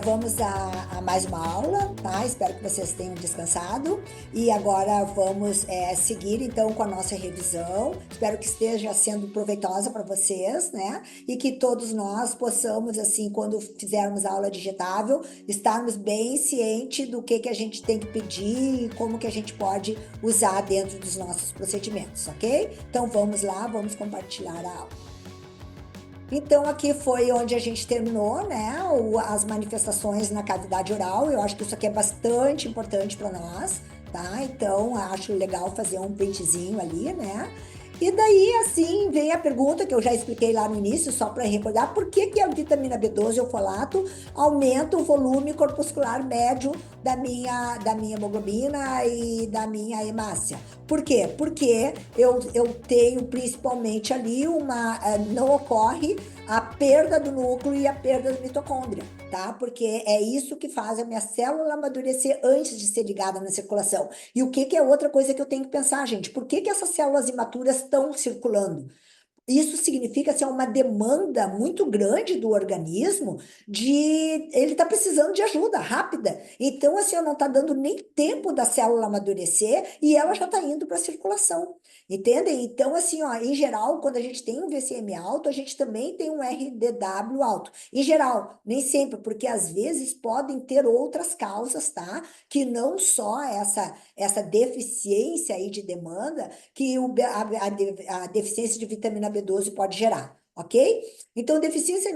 Vamos a mais uma aula, tá? Espero que vocês tenham descansado. E agora vamos seguir, então, com a nossa revisão. Espero que esteja sendo proveitosa para vocês, né? E que todos nós possamos, assim, quando fizermos a aula digitável, estarmos bem cientes do que a gente tem que pedir e como que a gente pode usar dentro dos nossos procedimentos, ok? Então, vamos lá, vamos compartilhar a aula. Então, aqui foi onde a gente terminou, né? As manifestações na cavidade oral. Eu acho que isso aqui é bastante importante para nós, tá? Então, acho legal fazer um printzinho ali, né? E daí, assim, vem a pergunta que eu já expliquei lá no início, só para recordar, por que a vitamina B12 e o folato aumenta o volume corpuscular médio da minha hemoglobina e da minha hemácia? Por quê? Porque eu tenho principalmente ali não ocorre a perda do núcleo e a perda da mitocôndria, tá? Porque é isso que faz a minha célula amadurecer antes de ser ligada na circulação. E o que é outra coisa que eu tenho que pensar, gente? Por que essas células imaturas estão circulando? Isso significa assim, uma demanda muito grande do organismo ele está precisando de ajuda rápida. Então, assim, não está dando nem tempo da célula amadurecer e ela já está indo para a circulação. Entendem? Então, assim, ó, em geral, quando a gente tem um VCM alto, a gente também tem um RDW alto. Em geral, nem sempre, porque às vezes podem ter outras causas, tá? Que não só essa deficiência aí de demanda que a deficiência de vitamina B12 pode gerar, ok? Então, deficiência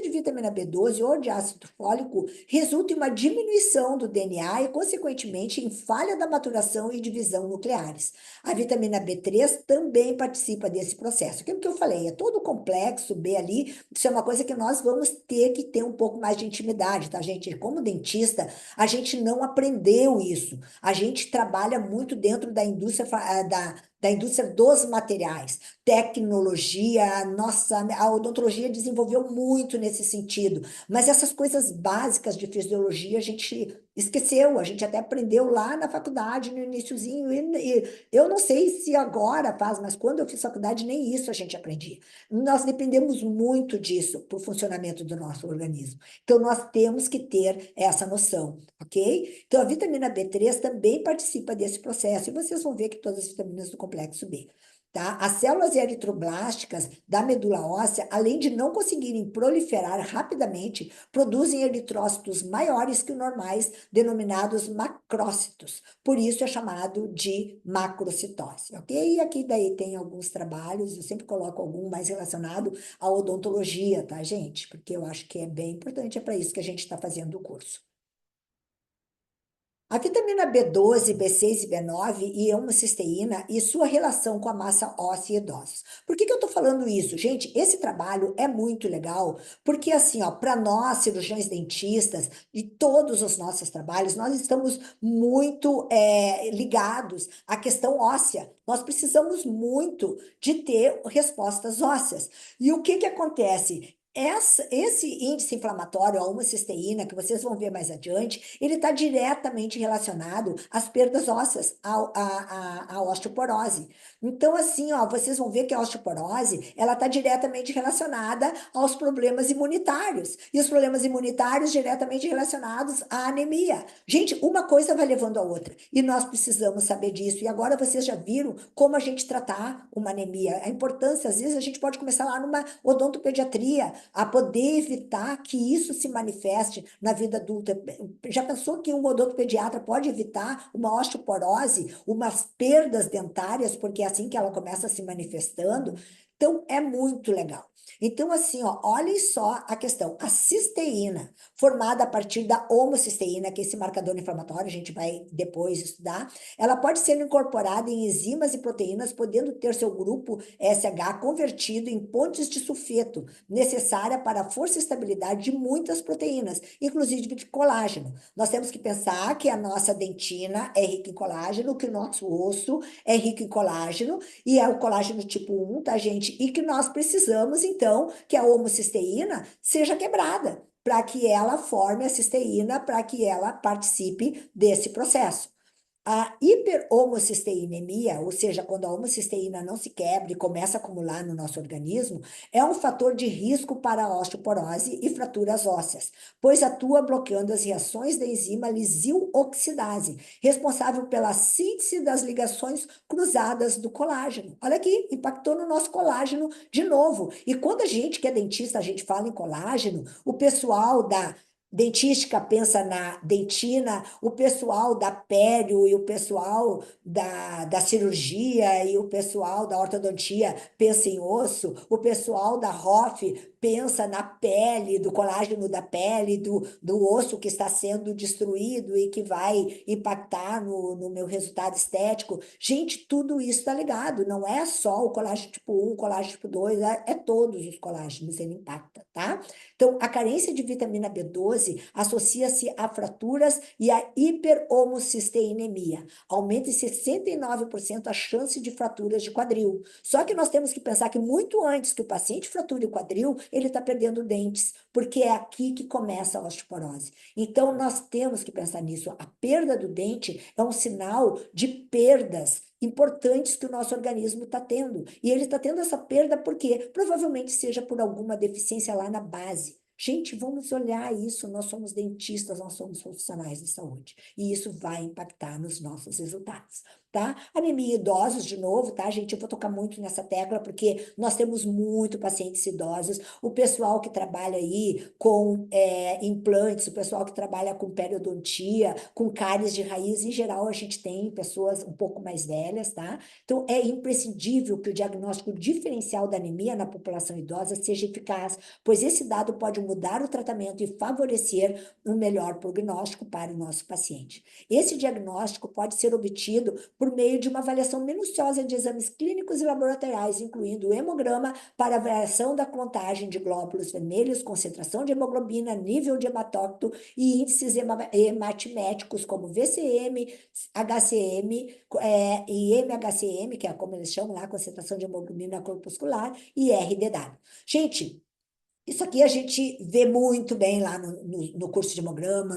de vitamina B12 ou de ácido fólico resulta em uma diminuição do DNA e, consequentemente, em falha da maturação e divisão nucleares. A vitamina B3 também participa desse processo. Aquilo que eu falei, é todo o complexo B ali, isso é uma coisa que nós vamos ter que ter um pouco mais de intimidade, tá, gente? Como dentista, a gente não aprendeu isso. A gente trabalha muito dentro da indústria, da indústria dos materiais, tecnologia, nossa, a odontologia desenvolveu muito nesse sentido, mas essas coisas básicas de fisiologia a gente esqueceu, a gente até aprendeu lá na faculdade, no iniciozinho, e eu não sei se agora faz, mas quando eu fiz faculdade, nem isso a gente aprendia. Nós dependemos muito disso para o funcionamento do nosso organismo. Então, nós temos que ter essa noção, ok? Então, a vitamina B3 também participa desse processo, e vocês vão ver que todas as vitaminas do complexo B. Tá? As células eritroblásticas da medula óssea, além de não conseguirem proliferar rapidamente, produzem eritrócitos maiores que os normais, denominados macrócitos. Por isso é chamado de macrocitose, ok? E aqui daí tem alguns trabalhos, eu sempre coloco algum mais relacionado à odontologia, tá, gente? Porque eu acho que é bem importante, é para isso que a gente está fazendo o curso. A vitamina B12, B6 e B9 e homocisteína e sua relação com a massa óssea em idosos. Por que eu estou falando isso? Gente, esse trabalho é muito legal, porque assim, ó, para nós, cirurgiões dentistas e todos os nossos trabalhos, nós estamos muito ligados à questão óssea. Nós precisamos muito de ter respostas ósseas. E o que acontece? Esse índice inflamatório, a homocisteína, que vocês vão ver mais adiante, ele está diretamente relacionado às perdas ósseas, à osteoporose. Então, assim, ó, vocês vão ver que a osteoporose, ela está diretamente relacionada aos problemas imunitários. E os problemas imunitários diretamente relacionados à anemia. Gente, uma coisa vai levando a outra. E nós precisamos saber disso. E agora vocês já viram como a gente tratar uma anemia. A importância, às vezes, a gente pode começar lá numa odontopediatria, a poder evitar que isso se manifeste na vida adulta. Já pensou que um odontopediatra pode evitar uma osteoporose, umas perdas dentárias, porque é assim que ela começa se manifestando? Então, é muito legal. Então, assim, ó, olhem só a questão. A cisteína, formada a partir da homocisteína, que é esse marcador inflamatório, a gente vai depois estudar, ela pode ser incorporada em enzimas e proteínas, podendo ter seu grupo SH convertido em pontes de sulfeto, necessária para a força e estabilidade de muitas proteínas, inclusive de colágeno. Nós temos que pensar que a nossa dentina é rica em colágeno, que o nosso osso é rico em colágeno, e é o colágeno tipo 1, tá, gente? E que nós precisamos, então, que a homocisteína seja quebrada, para que ela forme a cisteína, para que ela participe desse processo. A hiperhomocisteinemia, ou seja, quando a homocisteína não se quebra e começa a acumular no nosso organismo, é um fator de risco para a osteoporose e fraturas ósseas, pois atua bloqueando as reações da enzima lisil-oxidase, responsável pela síntese das ligações cruzadas do colágeno. Olha aqui, impactou no nosso colágeno de novo. E quando a gente que é dentista, a gente fala em colágeno, o pessoal da dentística pensa na dentina, o pessoal da pério e o pessoal da cirurgia e o pessoal da ortodontia pensa em osso, o pessoal da ROF pensa na pele, do colágeno da pele, do osso que está sendo destruído e que vai impactar no meu resultado estético. Gente, tudo isso está ligado, não é só o colágeno tipo 1, o colágeno tipo 2, é todos os colágenos, ele impacta, tá? Então, a carência de vitamina B12 associa-se a fraturas e a hiperhomocisteinemia. Aumenta em 69% a chance de fraturas de quadril. Só que nós temos que pensar que muito antes que o paciente frature o quadril, ele está perdendo dentes, porque é aqui que começa a osteoporose. Então, nós temos que pensar nisso. A perda do dente é um sinal de perdas importantes que o nosso organismo está tendo. E ele está tendo essa perda porque provavelmente seja por alguma deficiência lá na base. Gente, vamos olhar isso. Nós somos dentistas, nós somos profissionais de saúde. E isso vai impactar nos nossos resultados, tá? Anemia em idosos, de novo, tá, gente? Eu vou tocar muito nessa tecla, porque nós temos muito pacientes idosos. O pessoal que trabalha aí com implantes, o pessoal que trabalha com periodontia, com cáries de raiz, em geral, a gente tem pessoas um pouco mais velhas, tá? Então, é imprescindível que o diagnóstico diferencial da anemia na população idosa seja eficaz, pois esse dado pode mudar o tratamento e favorecer um melhor prognóstico para o nosso paciente. Esse diagnóstico pode ser obtido por meio de uma avaliação minuciosa de exames clínicos e laboratoriais, incluindo o hemograma para avaliação da contagem de glóbulos vermelhos, concentração de hemoglobina, nível de hematócrito e índices hematiméticos como VCM, HCM e MHCM, que é como eles chamam lá, concentração de hemoglobina corpuscular, e RDW. Gente, isso aqui a gente vê muito bem lá no curso de hemograma,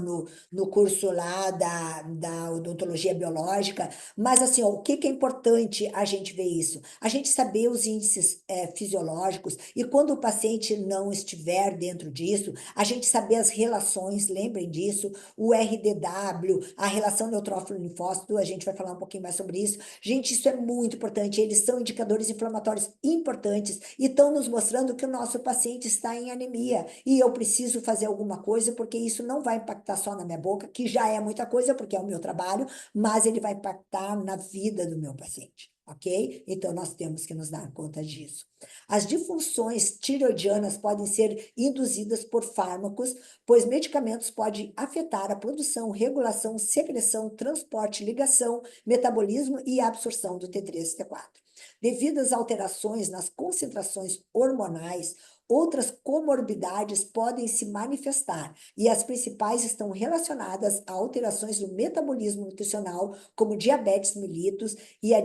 no curso lá da odontologia biológica, mas assim, ó, o que que é importante a gente ver isso? A gente saber os índices fisiológicos e quando o paciente não estiver dentro disso, a gente saber as relações, lembrem disso, o RDW, a relação neutrófilo-linfócito, a gente vai falar um pouquinho mais sobre isso. Gente, isso é muito importante, eles são indicadores inflamatórios importantes e estão nos mostrando que o nosso paciente está em anemia e eu preciso fazer alguma coisa porque isso não vai impactar só na minha boca, que já é muita coisa porque é o meu trabalho, mas ele vai impactar na vida do meu paciente. Ok? Então, nós temos que nos dar conta disso. As disfunções tiroidianas podem ser induzidas por fármacos, pois medicamentos podem afetar a produção, regulação, secreção, transporte, ligação, metabolismo e absorção do T3 e T4. Devido às alterações nas concentrações hormonais, outras comorbidades podem se manifestar, e as principais estão relacionadas a alterações no metabolismo nutricional, como diabetes mellitus e a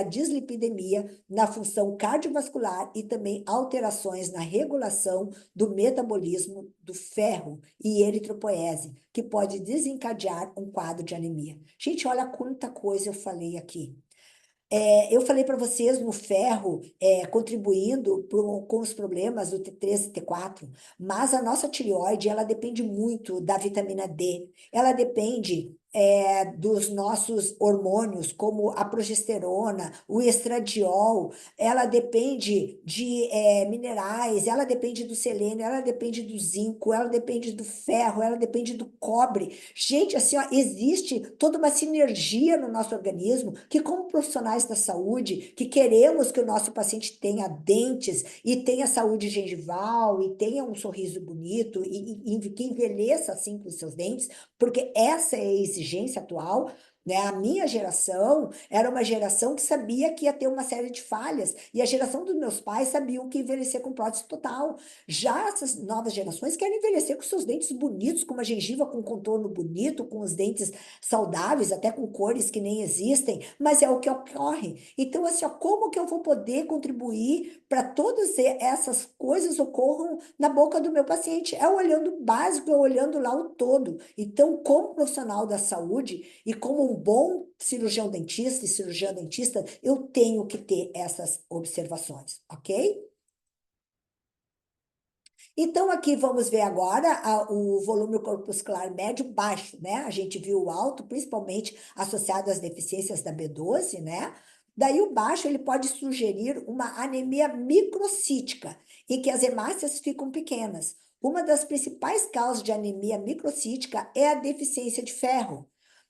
dislipidemia na função cardiovascular e também alterações na regulação do metabolismo do ferro e eritropoese, que pode desencadear um quadro de anemia. Gente, olha quanta coisa eu falei aqui. Eu falei para vocês no ferro contribuindo com os problemas do T3 e T4, mas a nossa tireoide, ela depende muito da vitamina D, ela depende dos nossos hormônios, como a progesterona, o estradiol, ela depende de minerais, ela depende do selênio, ela depende do zinco, ela depende do ferro, ela depende do cobre. Gente, assim, ó, existe toda uma sinergia no nosso organismo que, como profissionais da saúde, que queremos que o nosso paciente tenha dentes e tenha saúde gengival e tenha um sorriso bonito e que envelheça assim com os seus dentes, porque essa é a exigência atual, né? A minha geração era uma geração que sabia que ia ter uma série de falhas, e a geração dos meus pais sabiam que envelhecer com prótese total. Já essas novas gerações querem envelhecer com seus dentes bonitos, com uma gengiva com contorno bonito, com os dentes saudáveis, até com cores que nem existem, mas é o que ocorre. Então, assim, ó, como que eu vou poder contribuir para todas essas coisas ocorram na boca do meu paciente? É olhando o básico, é olhando lá o todo. Então, como profissional da saúde e como um bom cirurgião dentista e cirurgiã dentista, eu tenho que ter essas observações, ok? Então, aqui vamos ver agora o volume corpuscular médio baixo, né? A gente viu o alto, principalmente associado às deficiências da B12, né? Daí o baixo, ele pode sugerir uma anemia microcítica, em que as hemácias ficam pequenas. Uma das principais causas de anemia microcítica é a deficiência de ferro,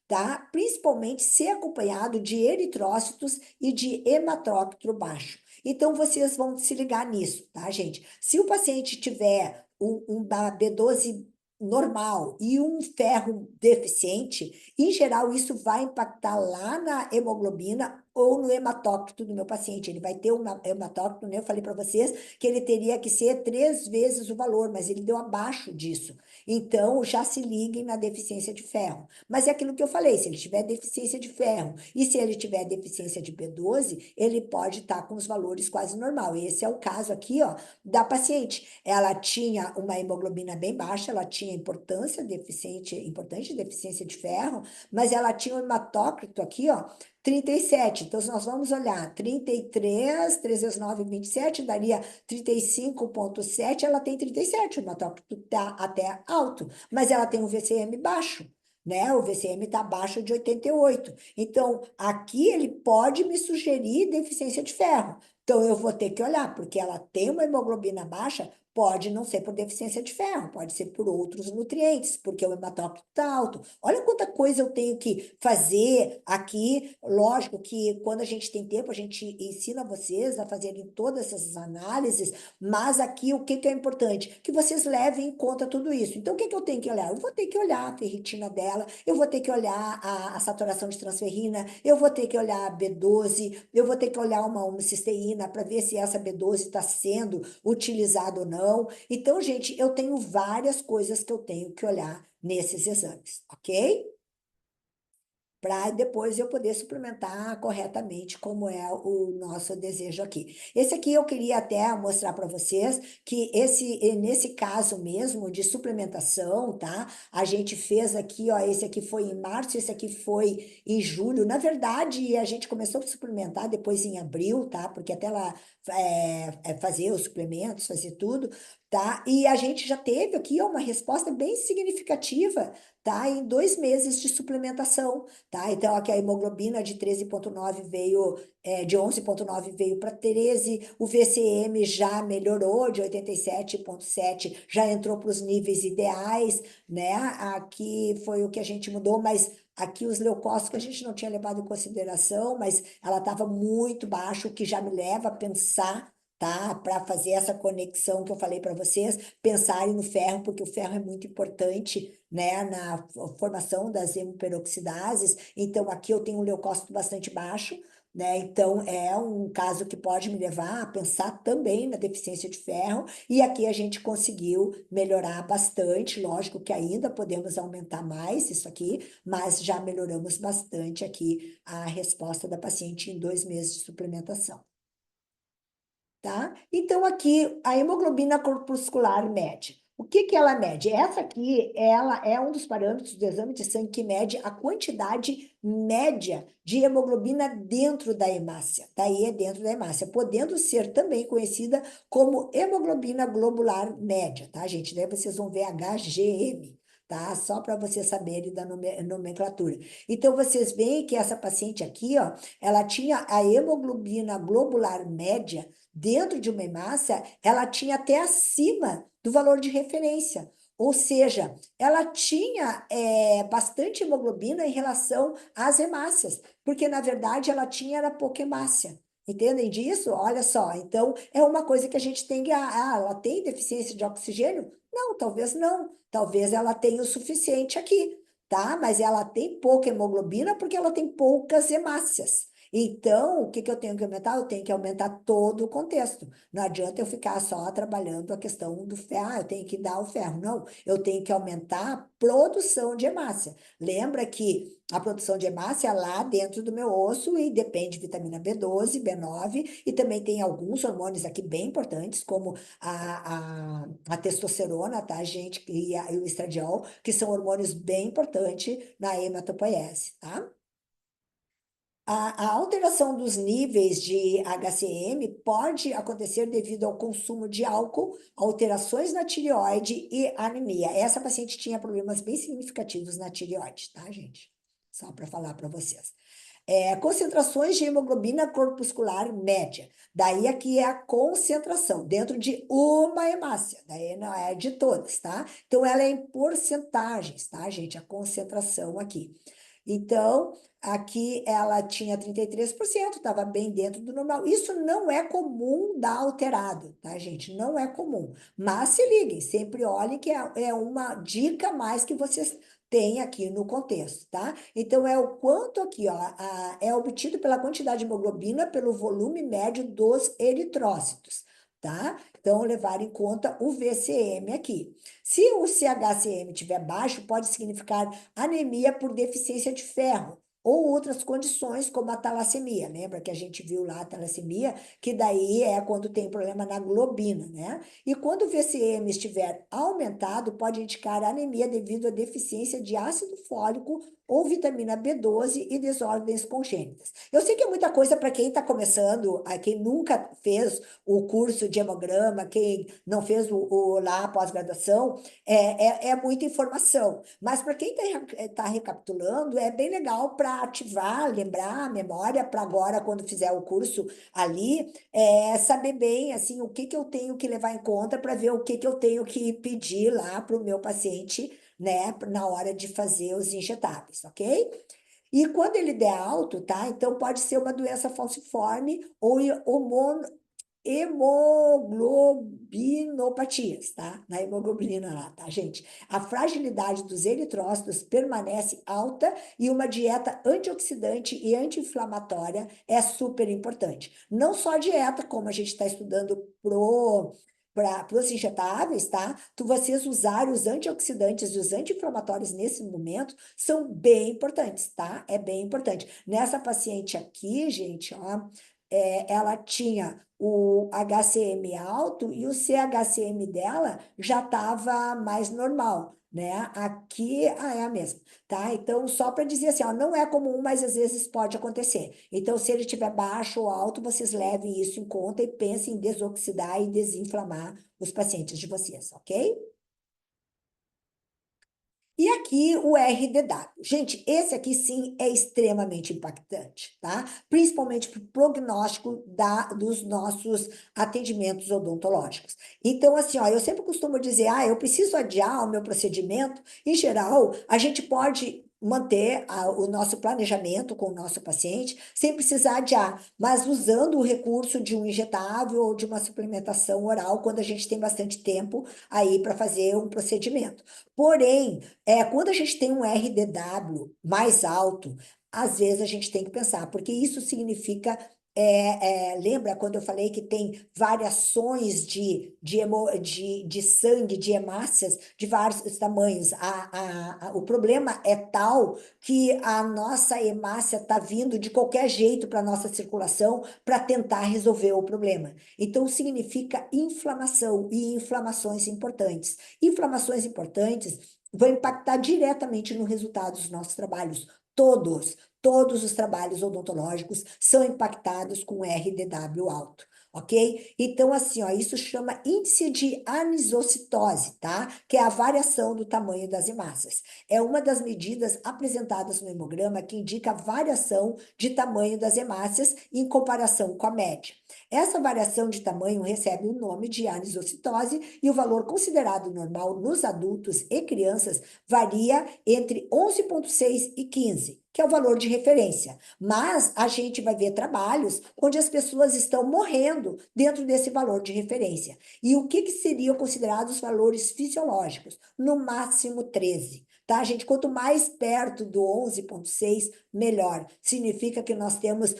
tá? Principalmente se acompanhado de eritrócitos e de hematócrito baixo. Então, vocês vão se ligar nisso, tá, gente? Se o paciente tiver uma B12 normal e um ferro deficiente, em geral, isso vai impactar lá na hemoglobina ou no hematócrito do meu paciente. Ele vai ter um hematócrito, né? Eu falei para vocês que ele teria que ser 3 vezes o valor, mas ele deu abaixo disso. Então, já se liguem na deficiência de ferro. Mas é aquilo que eu falei, se ele tiver deficiência de ferro e se ele tiver deficiência de B12, ele pode estar com os valores quase normal. Esse é o caso aqui, ó, da paciente. Ela tinha uma hemoglobina bem baixa, ela tinha importante deficiência de ferro, mas ela tinha um hematócrito aqui, ó, 37. Então, se nós vamos olhar 33, 3 vezes 9, 27, daria 35,7. Ela tem 37, o hematócrito está até alto, mas ela tem um VCM baixo, né? O VCM está abaixo de 88. Então, aqui ele pode me sugerir deficiência de ferro. Então, eu vou ter que olhar, porque ela tem uma hemoglobina baixa, pode não ser por deficiência de ferro, pode ser por outros nutrientes, porque o hematócrito está alto. Olha quanta coisa eu tenho que fazer aqui. Lógico que quando a gente tem tempo, a gente ensina vocês a fazerem todas essas análises, mas aqui o que é importante? Que vocês levem em conta tudo isso. Então, o que eu tenho que olhar? Eu vou ter que olhar a ferritina dela, eu vou ter que olhar a saturação de transferrina, eu vou ter que olhar a B12, eu vou ter que olhar uma homocisteína para ver se essa B12 está sendo utilizada ou não. Então, gente, eu tenho várias coisas que eu tenho que olhar nesses exames, ok? Para depois eu poder suplementar corretamente, como é o nosso desejo aqui. Esse aqui eu queria até mostrar para vocês que nesse caso mesmo de suplementação, tá? A gente fez aqui, ó, esse aqui foi em março, esse aqui foi em julho. Na verdade, a gente começou a suplementar depois em abril, tá? Porque até lá fazer os suplementos, fazer tudo, tá? E a gente já teve aqui ó, uma resposta bem significativa, tá? Em 2 meses de suplementação. Tá? Então, aqui a hemoglobina de 13,9 veio, de 11,9 veio para 13, o VCM já melhorou de 87,7, já entrou para os níveis ideais, né? Aqui foi o que a gente mudou, mas aqui os leucócitos a gente não tinha levado em consideração, mas ela estava muito baixa, o que já me leva a pensar, tá? Para fazer essa conexão que eu falei para vocês, pensarem no ferro, porque o ferro é muito importante, né, na formação das hemoperoxidases. Então, aqui eu tenho um leucócito bastante baixo, né? Então, é um caso que pode me levar a pensar também na deficiência de ferro. E aqui a gente conseguiu melhorar bastante. Lógico que ainda podemos aumentar mais isso aqui, mas já melhoramos bastante aqui a resposta da paciente em 2 meses de suplementação. Tá? Então, aqui, a hemoglobina corpuscular média. O que que ela mede? Essa aqui, ela é um dos parâmetros do exame de sangue que mede a quantidade média de hemoglobina dentro da hemácia. Daí é dentro da hemácia, podendo ser também conhecida como hemoglobina globular média, tá, gente? Daí vocês vão ver HGM, tá? Só para vocês saberem da nomenclatura. Então, vocês veem que essa paciente aqui, ó, ela tinha a hemoglobina globular média dentro de uma hemácia, ela tinha até acima do valor de referência. Ou seja, ela tinha bastante hemoglobina em relação às hemácias, porque na verdade ela tinha era pouca hemácia. Entendem disso? Olha só, então é uma coisa que a gente tem que. Ela tem deficiência de oxigênio? Não, talvez não. Talvez ela tenha o suficiente aqui, tá? Mas ela tem pouca hemoglobina porque ela tem poucas hemácias. Então, o que que eu tenho que aumentar? Eu tenho que aumentar todo o contexto. Não adianta eu ficar só trabalhando a questão do ferro, eu tenho que dar o ferro. Não, eu tenho que aumentar a produção de hemácia. Lembra que a produção de hemácia é lá dentro do meu osso e depende de vitamina B12, B9 e também tem alguns hormônios aqui bem importantes, como a testosterona, tá, gente? E o estradiol, que são hormônios bem importantes na hematopoiese, tá? A alteração dos níveis de HCM pode acontecer devido ao consumo de álcool, alterações na tireoide e anemia. Essa paciente tinha problemas bem significativos na tireoide, tá, gente? Só para falar para vocês. Concentrações de hemoglobina corpuscular média. Daí aqui é a concentração dentro de uma hemácia, daí não é de todas, tá? Então ela é em porcentagens, tá, gente? A concentração aqui. Então, aqui ela tinha 33%, estava bem dentro do normal. Isso não é comum dar alterado, tá, gente? Não é comum. Mas se liguem, sempre olhem que é uma dica a mais que vocês têm aqui no contexto, tá? Então, é o quanto aqui, ó, é obtido pela quantidade de hemoglobina pelo volume médio dos eritrócitos, tá? Então, levar em conta o VCM aqui. Se o CHCM estiver baixo, pode significar anemia por deficiência de ferro ou outras condições, como a talassemia. Lembra que a gente viu lá a talassemia, que daí é quando tem problema na globina, né? E quando o VCM estiver aumentado, pode indicar anemia devido à deficiência de ácido fólico ou vitamina B12 e desordens congênitas. Eu sei que é muita coisa para quem está começando, quem nunca fez o curso de hemograma, quem não fez lá a pós-graduação, é muita informação. Mas para quem está recapitulando, é bem legal para ativar, lembrar a memória para agora, quando fizer o curso ali, saber bem assim o que eu tenho que levar em conta para ver o que eu tenho que pedir lá para o meu paciente, né, na hora de fazer os injetáveis, ok? E quando ele der alto, tá? Então pode ser uma doença falciforme ou hemoglobinopatias, tá? Na hemoglobina lá, tá, gente? A fragilidade dos eritrócitos permanece alta e uma dieta antioxidante e anti-inflamatória é super importante. Não só a dieta, como a gente está estudando para os injetáveis, tá? Vocês usarem os antioxidantes e os anti-inflamatórios nesse momento são bem importantes, tá? É bem importante. Nessa paciente aqui, gente, ó, ela tinha o HCM alto e o CHCM dela já estava mais normal, né? Aqui, é a mesma, tá? Então, só para dizer assim, ó, não é comum, mas às vezes pode acontecer. Então, se ele estiver baixo ou alto, vocês levem isso em conta e pensem em desoxidar e desinflamar os pacientes de vocês, ok? E aqui o RDW. Gente, esse aqui sim é extremamente impactante, tá? Principalmente para o prognóstico dos nossos atendimentos odontológicos. Então, assim, ó, eu sempre costumo dizer, eu preciso adiar o meu procedimento. Em geral, a gente pode manter o nosso planejamento com o nosso paciente sem precisar adiar, mas usando o recurso de um injetável ou de uma suplementação oral quando a gente tem bastante tempo aí para fazer um procedimento. Porém, quando a gente tem um RDW mais alto, às vezes a gente tem que pensar, porque isso significa. Lembra quando eu falei que tem variações de sangue, de hemácias de vários tamanhos? O problema é tal que a nossa hemácia está vindo de qualquer jeito para a nossa circulação para tentar resolver o problema. Então, significa inflamação e inflamações importantes. Inflamações importantes vão impactar diretamente no resultado dos nossos trabalhos. Todos os trabalhos odontológicos são impactados com RDW alto, ok? Então, assim, ó, isso chama índice de anisocitose, tá? Que é a variação do tamanho das hemácias. É uma das medidas apresentadas no hemograma que indica a variação de tamanho das hemácias em comparação com a média. Essa variação de tamanho recebe o nome de anisocitose e o valor considerado normal nos adultos e crianças varia entre 11,6 e 15, que é o valor de referência. Mas a gente vai ver trabalhos onde as pessoas estão morrendo dentro desse valor de referência. E o que seriam considerados valores fisiológicos? No máximo 13. Tá, gente? Quanto mais perto do 11,6, melhor. Significa que nós temos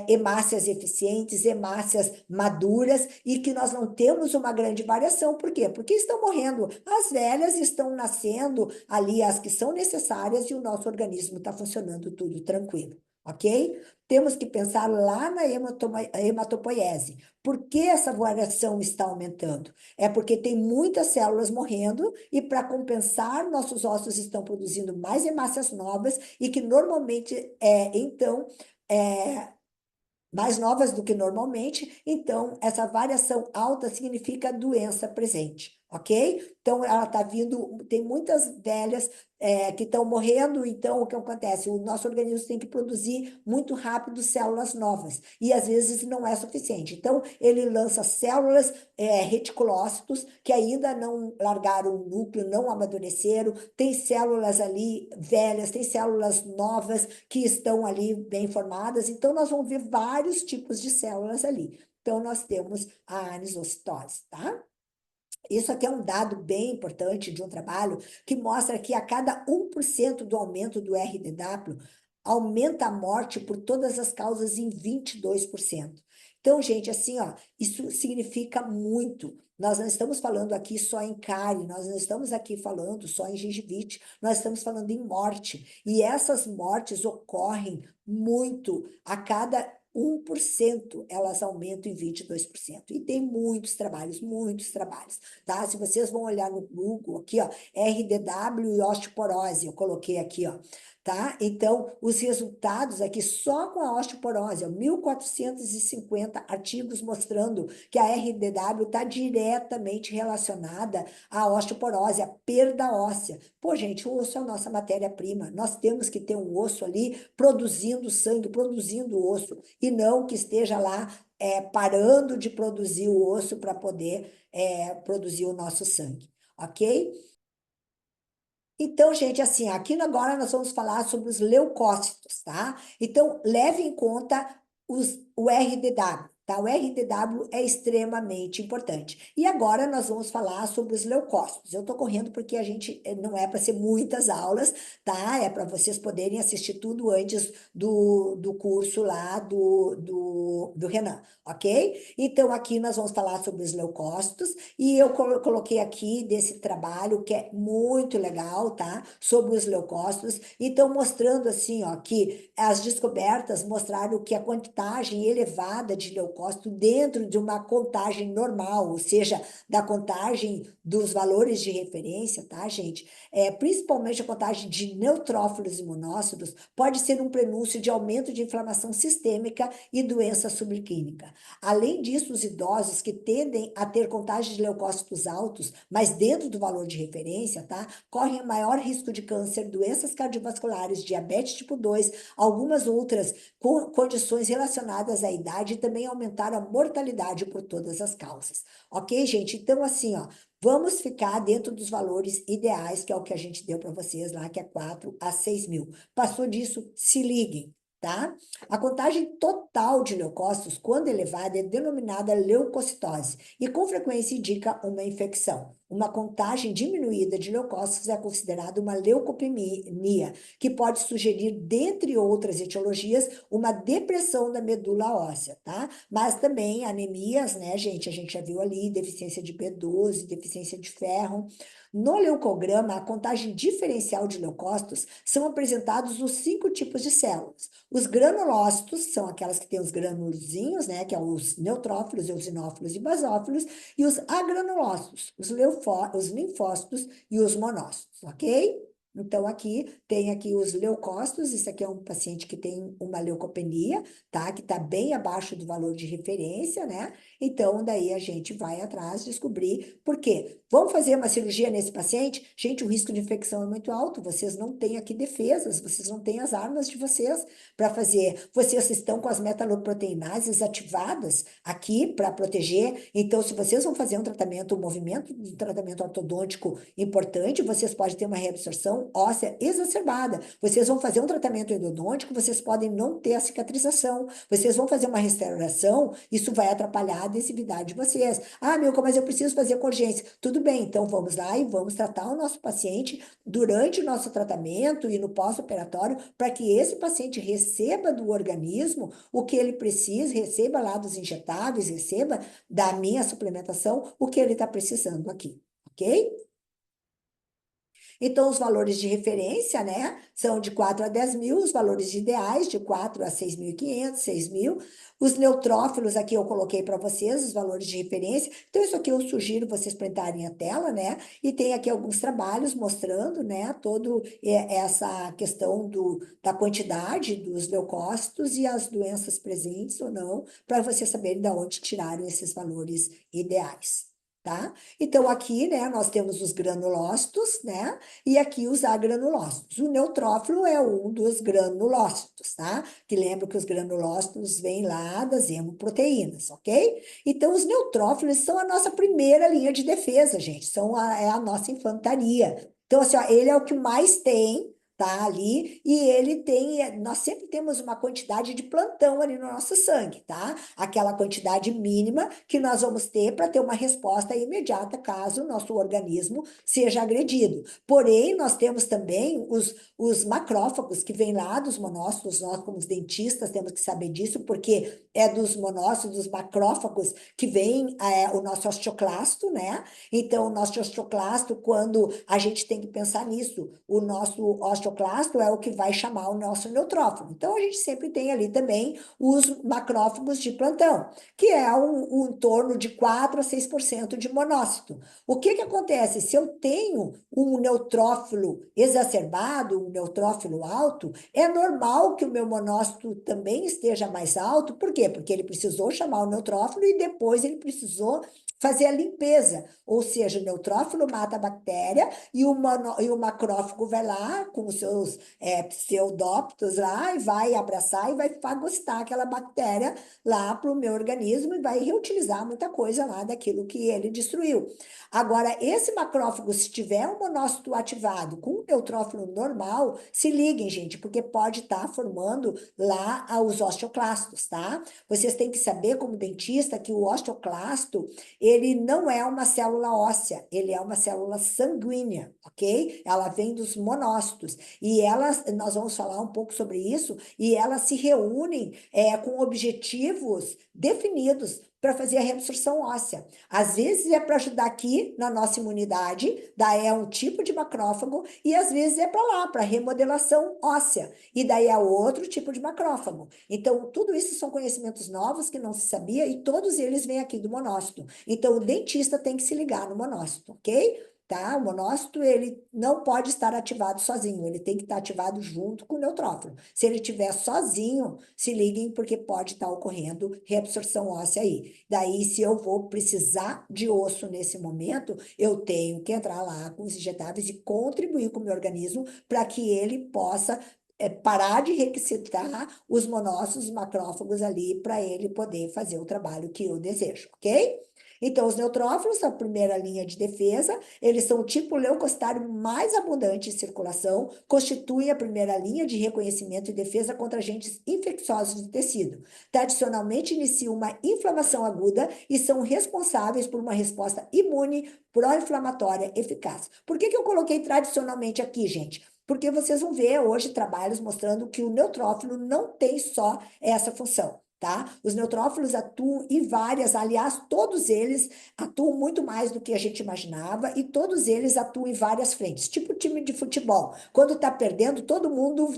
hemácias eficientes, hemácias maduras e que nós não temos uma grande variação. Por quê? Porque estão morrendo. As velhas estão nascendo ali, as que são necessárias, e o nosso organismo está funcionando tudo tranquilo, ok? Temos que pensar lá na hematopoiese. Por que essa variação está aumentando? É porque tem muitas células morrendo e, para compensar, nossos ossos estão produzindo mais hemácias novas e que normalmente, então, mais novas do que normalmente, então essa variação alta significa doença presente, ok? Então ela está vindo, tem muitas velhas que estão morrendo, então o que acontece? O nosso organismo tem que produzir muito rápido células novas, e às vezes não é suficiente. Então ele lança células reticulócitos que ainda não largaram o núcleo, não amadureceram, tem células ali velhas, tem células novas que estão ali bem formadas, então nós vamos ver vários tipos de células ali. Então, nós temos a anisocitose, tá? Isso aqui é um dado bem importante de um trabalho que mostra que a cada 1% do aumento do RDW, aumenta a morte por todas as causas em 22%. Então, gente, assim, ó, isso significa muito. Nós não estamos falando aqui só em cárie, nós não estamos aqui falando só em gengivite, nós estamos falando em morte. E essas mortes ocorrem muito a cada 1%, elas aumentam em 22%. E tem muitos trabalhos, tá? Se vocês vão olhar no Google aqui, ó, RDW e osteoporose, eu coloquei aqui, ó, tá? Então, os resultados aqui só com a osteoporose, ó, 1.450 artigos mostrando que a RDW está diretamente relacionada à osteoporose, à perda óssea. Pô, gente, o osso é a nossa matéria-prima. Nós temos que ter um osso ali produzindo sangue, produzindo osso, e não que esteja lá parando de produzir o osso para poder produzir o nosso sangue, ok? Então, gente, assim, aqui agora nós vamos falar sobre os leucócitos, tá? Então, leve em conta o RDW, tá? O RDW é extremamente importante. E agora nós vamos falar sobre os leucócitos. Eu tô correndo porque a gente não é para ser muitas aulas, tá? É para vocês poderem assistir tudo antes do curso lá do Renan, ok? Então, aqui nós vamos falar sobre os leucócitos e eu coloquei aqui desse trabalho que é muito legal, tá? Sobre os leucócitos. Então, mostrando assim, ó, que as descobertas mostraram que a contagem elevada de leucócito dentro de uma contagem normal, ou seja, da contagem dos valores de referência, tá, gente? Principalmente a contagem de neutrófilos e monócitos pode ser um prenúncio de aumento de inflamação sistêmica e doença subclínica. Além disso, os idosos que tendem a ter contagem de leucócitos altos, mas dentro do valor de referência, tá? Correm maior risco de câncer, doenças cardiovasculares, diabetes tipo 2, algumas outras condições relacionadas à idade e também aumentaram a mortalidade por todas as causas. Ok, gente? Então, assim, ó, vamos ficar dentro dos valores ideais, que é o que a gente deu para vocês lá, que é 4 a 6 mil. Passou disso, se liguem, tá? A contagem total de leucócitos, quando elevada, é denominada leucocitose e com frequência indica uma infecção. Uma contagem diminuída de leucócitos é considerada uma leucopenia, que pode sugerir, dentre outras etiologias, uma depressão da medula óssea, tá? Mas também anemias, né, gente? A gente já viu ali, deficiência de B12, deficiência de ferro. No leucograma, a contagem diferencial de leucócitos são apresentados os 5 tipos de células. Os granulócitos são aquelas que têm os granulozinhos, né, que são os neutrófilos, eosinófilos e basófilos, e os agranulócitos, os linfócitos e os monócitos, ok? Então, aqui tem aqui os leucócitos, isso aqui é um paciente que tem uma leucopenia, tá? Que está bem abaixo do valor de referência, né? Então, daí a gente vai atrás descobrir por quê. Vamos fazer uma cirurgia nesse paciente? Gente, o risco de infecção é muito alto, vocês não têm aqui defesas, vocês não têm as armas de vocês para fazer. Vocês estão com as metaloproteinases ativadas aqui para proteger. Então, se vocês vão fazer um tratamento, um movimento de tratamento ortodôntico importante, vocês podem ter uma reabsorção óssea exacerbada. Vocês vão fazer um tratamento endodôntico, vocês podem não ter a cicatrização. Vocês vão fazer uma restauração, isso vai atrapalhar a adesividade de vocês. Ah, meu, mas eu preciso fazer com urgência. Tudo bem, então vamos lá e vamos tratar o nosso paciente durante o nosso tratamento e no pós-operatório para que esse paciente receba do organismo o que ele precisa, receba lá dos injetáveis, receba da minha suplementação o que ele está precisando aqui, ok? Então, os valores de referência, né, são de 4 a 10 mil, os valores de ideais de 4 a 6.500, 6 mil. Os neutrófilos aqui eu coloquei para vocês, os valores de referência. Então, isso aqui eu sugiro vocês printarem a tela, né? E tem aqui alguns trabalhos mostrando, né, todo essa questão da quantidade dos leucócitos e as doenças presentes ou não, para vocês saberem de onde tiraram esses valores ideais. Tá? Então, aqui, né, nós temos os granulócitos, né, e aqui os agranulócitos. O neutrófilo é um dos granulócitos, tá? Que lembra que os granulócitos vêm lá das hemoproteínas, ok? Então, os neutrófilos são a nossa primeira linha de defesa, gente, é a nossa infantaria. Então, assim, ó, ele é o que mais tem, tá ali, e ele tem, nós sempre temos uma quantidade de plantão ali no nosso sangue, tá? Aquela quantidade mínima que nós vamos ter para ter uma resposta imediata caso o nosso organismo seja agredido. Porém, nós temos também os macrófagos que vêm lá dos monócitos, nós como os dentistas temos que saber disso, porque é dos monócitos, dos macrófagos que vem o nosso osteoclasto, né? Então, o nosso osteoclasto, quando a gente tem que pensar nisso, o nosso osteoclasto é o que vai chamar o nosso neutrófilo. Então, a gente sempre tem ali também os macrófagos de plantão, que é em torno de 4 a 6% de monócito. O que que acontece? Se eu tenho um neutrófilo exacerbado, um neutrófilo alto, é normal que o meu monócito também esteja mais alto. Por quê? Porque ele precisou chamar o neutrófilo e depois ele precisou fazer a limpeza, ou seja, o neutrófilo mata a bactéria e o macrófago vai lá com os seus pseudófitos lá e vai abraçar e vai fagocitar aquela bactéria lá para o meu organismo e vai reutilizar muita coisa lá daquilo que ele destruiu. Agora, esse macrófago, se tiver um monócito ativado com um neutrófilo normal, se liguem, gente, porque pode estar formando lá os osteoclastos, tá? Vocês têm que saber, como dentista, que o osteoclasto, ele não é uma célula óssea, ele é uma célula sanguínea, ok? Ela vem dos monócitos. E elas, nós vamos falar um pouco sobre isso, e elas se reúnem com objetivos definidos para fazer a reabsorção óssea. Às vezes é para ajudar aqui na nossa imunidade, daí é um tipo de macrófago, e às vezes é para lá, para remodelação óssea, e daí é outro tipo de macrófago. Então, tudo isso são conhecimentos novos que não se sabia, e todos eles vêm aqui do monócito. Então, o dentista tem que se ligar no monócito, ok? Tá? O monócito, ele não pode estar ativado sozinho, ele tem que estar ativado junto com o neutrófilo. Se ele estiver sozinho, se liguem, porque pode estar ocorrendo reabsorção óssea aí. Daí, se eu vou precisar de osso nesse momento, eu tenho que entrar lá com os injetáveis e contribuir com o meu organismo para que ele possa parar de requisitar os monócitos, os macrófagos ali, para ele poder fazer o trabalho que eu desejo, ok? Então, os neutrófilos, a primeira linha de defesa, eles são o tipo leucocitário mais abundante em circulação, constituem a primeira linha de reconhecimento e defesa contra agentes infecciosos do tecido. Tradicionalmente, iniciam uma inflamação aguda e são responsáveis por uma resposta imune pró-inflamatória eficaz. Por que que eu coloquei tradicionalmente aqui, gente? Porque vocês vão ver hoje trabalhos mostrando que o neutrófilo não tem só essa função. Tá? Os neutrófilos atuam em várias, aliás, todos eles atuam muito mais do que a gente imaginava e todos eles atuam em várias frentes, tipo time de futebol. Quando está perdendo, todo mundo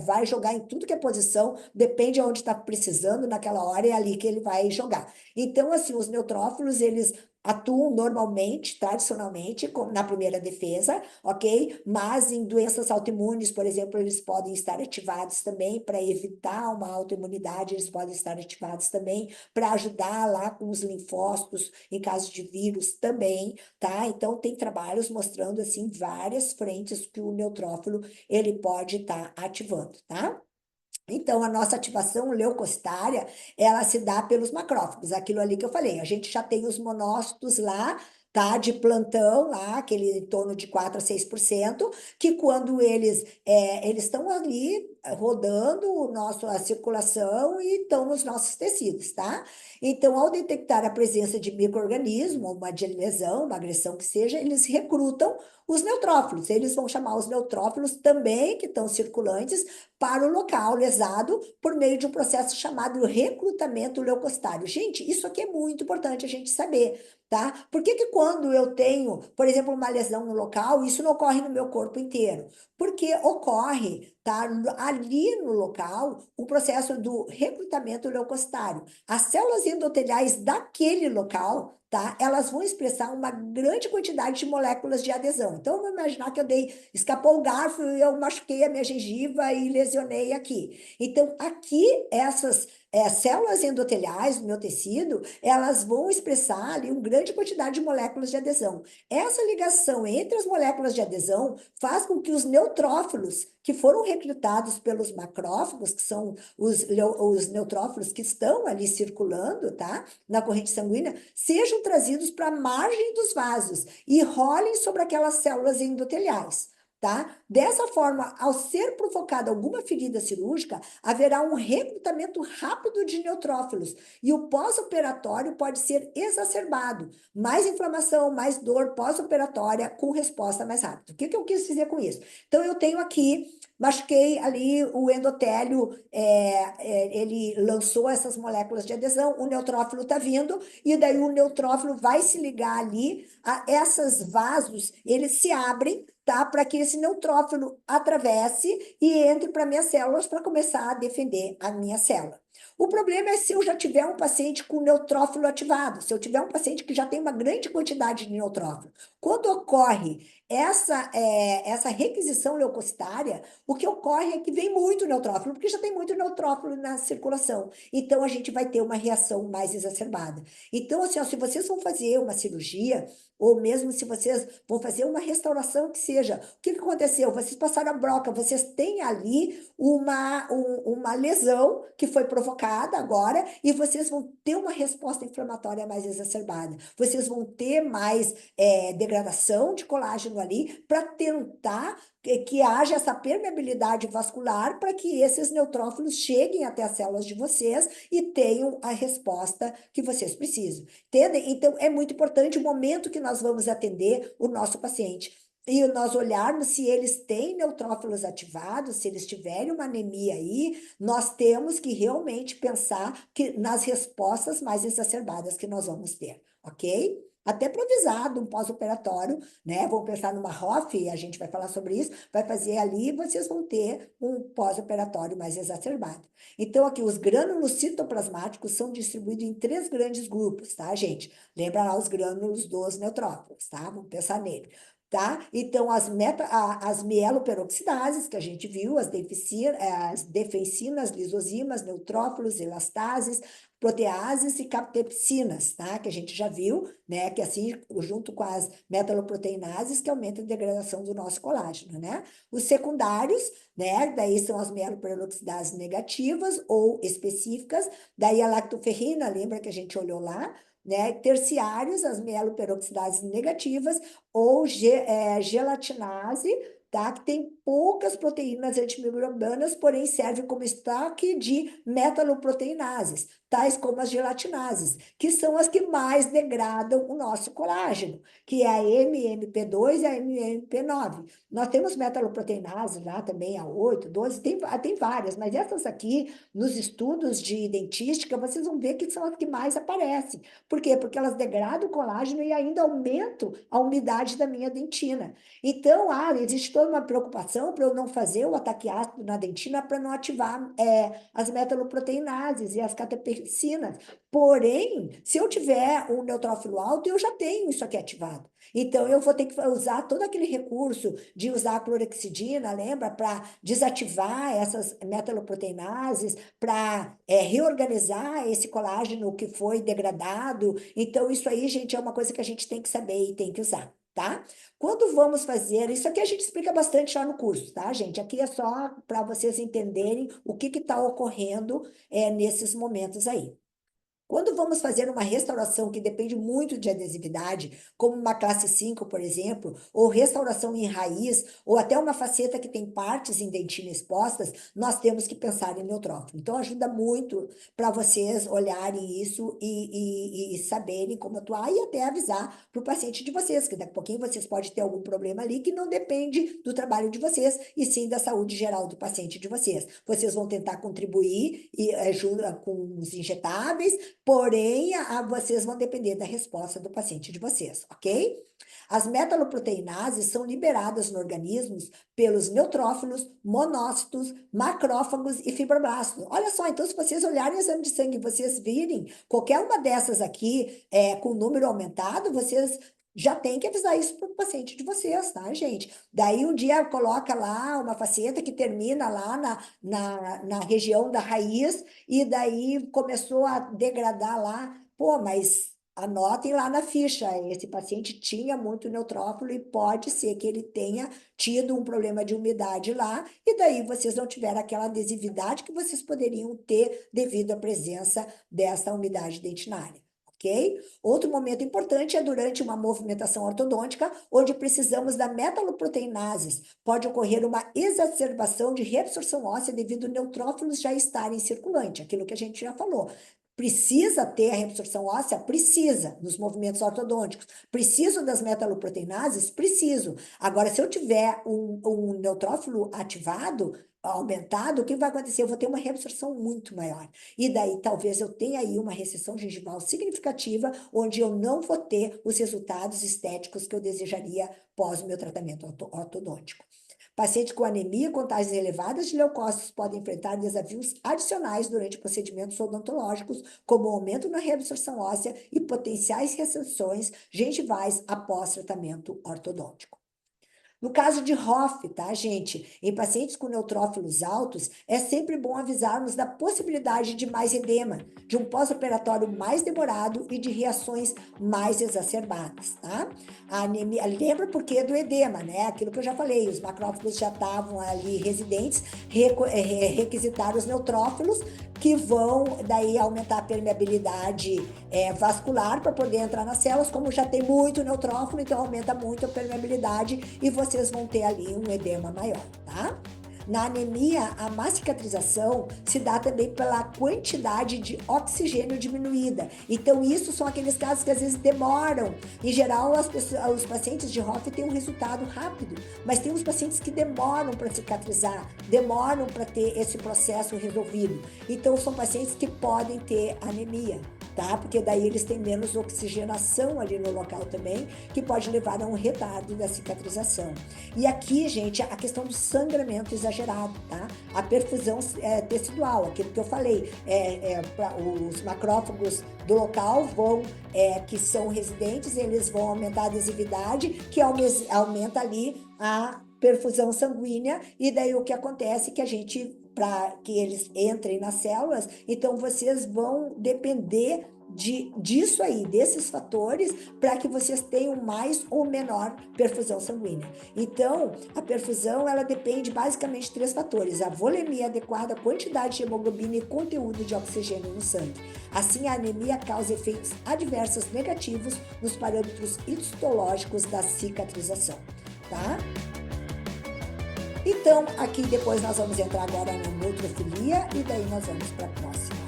vai jogar em tudo que é posição, depende de onde está precisando naquela hora, é ali que ele vai jogar. Então, assim, os neutrófilos, eles atuam normalmente, tradicionalmente, na primeira defesa, ok? Mas em doenças autoimunes, por exemplo, eles podem estar ativados também para evitar uma autoimunidade, eles podem estar ativados também para ajudar lá com os linfócitos em caso de vírus também, tá? Então tem trabalhos mostrando assim várias frentes que o neutrófilo ele pode estar ativando, tá? Então, a nossa ativação leucocitária, ela se dá pelos macrófagos, aquilo ali que eu falei. A gente já tem os monócitos lá, tá? De plantão lá, aquele em torno de 4 a 6%, que quando eles estão ali rodando a circulação e estão nos nossos tecidos, tá? Então, ao detectar a presença de micro-organismo, uma de lesão, uma agressão que seja, eles recrutam os neutrófilos. Eles vão chamar os neutrófilos também, que estão circulantes, para o local lesado por meio de um processo chamado recrutamento leucocitário. Gente, isso aqui é muito importante a gente saber, tá? Por que que quando eu tenho, por exemplo, uma lesão no local, isso não ocorre no meu corpo inteiro? Porque ocorre, tá, ali no local, o processo do recrutamento leucocitário. As células endoteliais daquele local, tá, elas vão expressar uma grande quantidade de moléculas de adesão. Então, vamos imaginar que eu escapou o garfo e eu machuquei a minha gengiva e lesionei aqui. Então, aqui, essas células endoteliais do meu tecido, elas vão expressar ali uma grande quantidade de moléculas de adesão. Essa ligação entre as moléculas de adesão faz com que os neutrófilos, que foram recrutados pelos macrófagos, que são os neutrófilos que estão ali circulando, tá, na corrente sanguínea, sejam trazidos para a margem dos vasos e rolem sobre aquelas células endoteliais. Tá? Dessa forma, ao ser provocada alguma ferida cirúrgica, haverá um recrutamento rápido de neutrófilos e o pós-operatório pode ser exacerbado. Mais inflamação, mais dor pós-operatória com resposta mais rápida. O que eu quis dizer com isso? Então, eu tenho aqui, machuquei ali o endotélio, ele lançou essas moléculas de adesão, o neutrófilo está vindo, e daí o neutrófilo vai se ligar ali, essas vasos, eles se abrem, tá? Para que esse neutrófilo atravesse e entre para minhas células para começar a defender a minha célula. O problema é se eu já tiver um paciente com neutrófilo ativado, se eu tiver um paciente que já tem uma grande quantidade de neutrófilo. Quando ocorre essa requisição leucocitária, o que ocorre é que vem muito neutrófilo, porque já tem muito neutrófilo na circulação. Então, a gente vai ter uma reação mais exacerbada. Então, assim, ó, se vocês vão fazer uma cirurgia, ou mesmo se vocês vão fazer uma restauração que seja, o que aconteceu? Vocês passaram a broca, vocês têm ali uma lesão que foi provocada agora e vocês vão ter uma resposta inflamatória mais exacerbada. Vocês vão ter mais degradação de colágeno ali para tentar que haja essa permeabilidade vascular para que esses neutrófilos cheguem até as células de vocês e tenham a resposta que vocês precisam. Entendem? Então, é muito importante o momento que nós vamos atender o nosso paciente. E nós olharmos se eles têm neutrófilos ativados, se eles tiverem uma anemia aí, nós temos que realmente pensar nas respostas mais exacerbadas que nós vamos ter, ok? Até para avisar de um pós-operatório, né? Vamos pensar numa ROF, a gente vai falar sobre isso, vai fazer ali, vocês vão ter um pós-operatório mais exacerbado. Então, aqui, os grânulos citoplasmáticos são distribuídos em 3 grandes grupos, tá, gente? Lembra lá os grânulos dos neutrófilos, tá? Vamos pensar nele. Tá? Então, as mieloperoxidases, que a gente viu, as defensinas, lisosimas, neutrófilos, elastases, proteases e captepsinas, tá? Que a gente já viu, né? Que assim, junto com as metaloproteinases, que aumenta a degradação do nosso colágeno, né? Os secundários, né? Daí são as mieloperoxidases negativas ou específicas, daí a lactoferrina, lembra que a gente olhou lá? Né? Terciários, as mieloperoxidases negativas, ou gelatinase, tá? Que tem poucas proteínas antimicrobianas, porém serve como estoque de metaloproteinases, tais como as gelatinases, que são as que mais degradam o nosso colágeno, que é a MMP2 e a MMP9. Nós temos metaloproteinases lá também, a 8, 12, tem várias, mas essas aqui, nos estudos de dentística, vocês vão ver que são as que mais aparecem. Por quê? Porque elas degradam o colágeno e ainda aumentam a umidade da minha dentina. Então, existe toda uma preocupação para eu não fazer o ataque ácido na dentina para não ativar as metaloproteinases e as catepsinas. Porém, se eu tiver um neutrófilo alto, eu já tenho isso aqui ativado. Então, eu vou ter que usar todo aquele recurso de usar a clorexidina, lembra? Para desativar essas metaloproteinases, para reorganizar esse colágeno que foi degradado. Então, isso aí, gente, é uma coisa que a gente tem que saber e tem que usar, tá? Quando vamos fazer, isso aqui a gente explica bastante já no curso, tá, gente? Aqui é só para vocês entenderem o que está ocorrendo nesses momentos aí. Quando vamos fazer uma restauração que depende muito de adesividade, como uma classe 5, por exemplo, ou restauração em raiz, ou até uma faceta que tem partes em dentina expostas, nós temos que pensar em neutrófilo. Então, ajuda muito para vocês olharem isso e saberem como atuar e até avisar para o paciente de vocês, que daqui a pouquinho vocês podem ter algum problema ali que não depende do trabalho de vocês, e sim da saúde geral do paciente de vocês. Vocês vão tentar contribuir e ajuda com os injetáveis, porém, vocês vão depender da resposta do paciente de vocês, ok? As metaloproteinases são liberadas no organismo pelos neutrófilos, monócitos, macrófagos e fibroblastos. Olha só, então se vocês olharem o exame de sangue e vocês virem qualquer uma dessas aqui com número aumentado, vocês já tem que avisar isso para o paciente de vocês, tá, gente? Daí um dia coloca lá uma faceta que termina lá na região da raiz e daí começou a degradar lá. Pô, mas anotem lá na ficha, esse paciente tinha muito neutrófilo e pode ser que ele tenha tido um problema de umidade lá, e daí vocês não tiveram aquela adesividade que vocês poderiam ter devido à presença dessa umidade dentinária. Ok? Outro momento importante é durante uma movimentação ortodôntica, onde precisamos da metaloproteinases. Pode ocorrer uma exacerbação de reabsorção óssea devido aos neutrófilos já estarem circulante, aquilo que a gente já falou. Precisa ter a reabsorção óssea? Precisa, nos movimentos ortodônticos. Preciso das metaloproteinases? Preciso. Agora, se eu tiver um neutrófilo ativado, aumentado, o que vai acontecer? Eu vou ter uma reabsorção muito maior. E daí, talvez eu tenha aí uma recessão gengival significativa, onde eu não vou ter os resultados estéticos que eu desejaria pós o meu tratamento ortodôntico. Pacientes com anemia e contagens elevadas de leucócitos podem enfrentar desafios adicionais durante procedimentos odontológicos, como o aumento na reabsorção óssea e potenciais recessões gengivais após tratamento ortodôntico. No caso de Hoff, tá, gente? Em pacientes com neutrófilos altos, é sempre bom avisarmos da possibilidade de mais edema, de um pós-operatório mais demorado e de reações mais exacerbadas, tá? A anemia, lembra por que do edema, né? Aquilo que eu já falei, os macrófagos já estavam ali residentes, requisitaram os neutrófilos, que vão daí aumentar a permeabilidade vascular para poder entrar nas células. Como já tem muito neutrófilo, então aumenta muito a permeabilidade e vocês vão ter ali um edema maior, tá? Na anemia, a má cicatrização se dá também pela quantidade de oxigênio diminuída. Então, isso são aqueles casos que às vezes demoram. Em geral, os pacientes de Hoff têm um resultado rápido, mas tem uns pacientes que demoram para cicatrizar, demoram para ter esse processo resolvido. Então, são pacientes que podem ter anemia, tá? Porque daí eles têm menos oxigenação ali no local também, que pode levar a um retardo da cicatrização. E aqui, gente, a questão do sangramento exagerado, tá? A perfusão tecidual, aquilo que eu falei, os macrófagos do local vão, que são residentes, eles vão aumentar a adesividade, que aumenta ali a perfusão sanguínea, e daí o que acontece é que a gente, para que eles entrem nas células, então vocês vão depender disso aí, desses fatores, para que vocês tenham mais ou menor perfusão sanguínea. Então, a perfusão, ela depende basicamente de 3 fatores: a volemia adequada, a quantidade de hemoglobina e conteúdo de oxigênio no sangue. Assim, a anemia causa efeitos adversos negativos nos parâmetros histológicos da cicatrização, tá? Então, aqui depois nós vamos entrar agora na neutrofilia e daí nós vamos para a próxima.